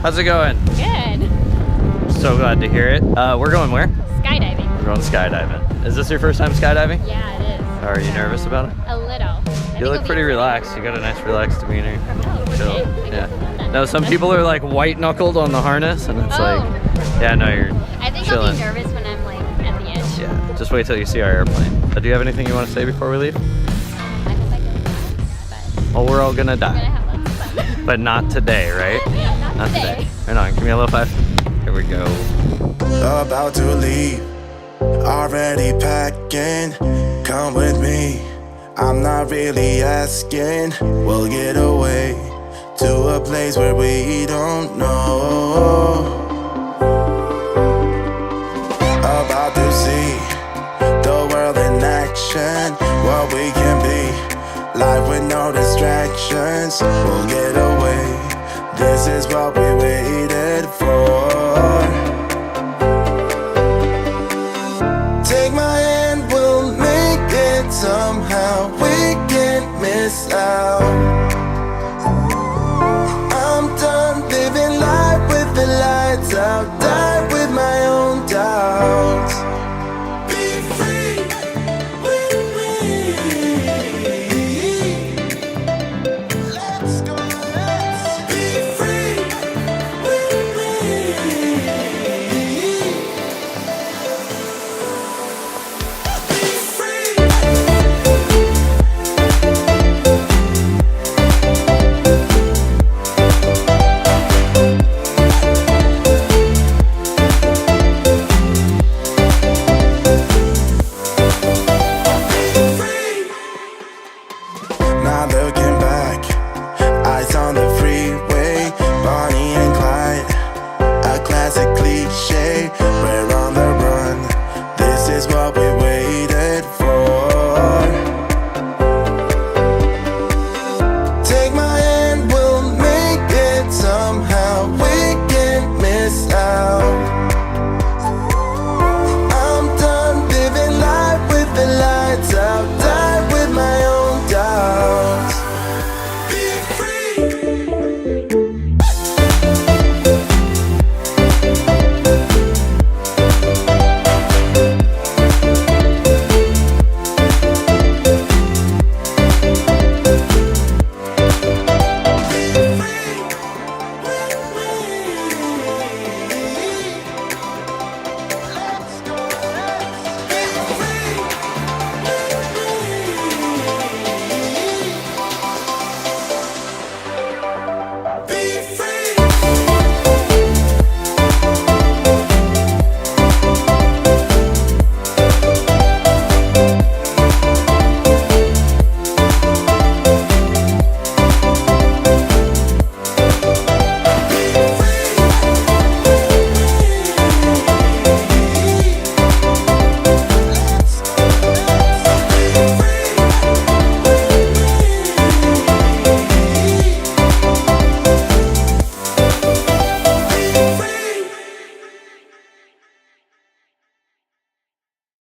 How's it going? Good. So glad to hear it. We're going where? Skydiving. We're going skydiving. Is this your first time skydiving? Yeah, it is. Are you nervous about it? A little. You look pretty relaxed. You got a nice relaxed demeanor. Oh, Chill. okay. Yeah. No, some people are like white knuckled on the harness, and it's like, yeah, no, you're I think chilling. I'll be nervous when I'm like at the edge. Yeah. Just wait till you see our airplane. Do you have anything you want to say before we leave? I hope I can, but Well, we're all gonna I'm gonna die, have lots of fun. but not today, right? Yeah, not today. Right on. Give me a low five. Here we go. About to leave, already packing. Come with me, I'm not really asking. We'll get away to a place where we don't know. About to see the world in action, what we can be. Life with no distractions, we'll get away. This is what we waited for. Take my hand, we'll make it somehow. We can't miss out. I'm done living life with the lights out. Die with my own doubts. Be free with me. Let's go, let's be free with me. Not looking back, eyes on the freeway, Bonnie and Clyde, a classic cliche. We're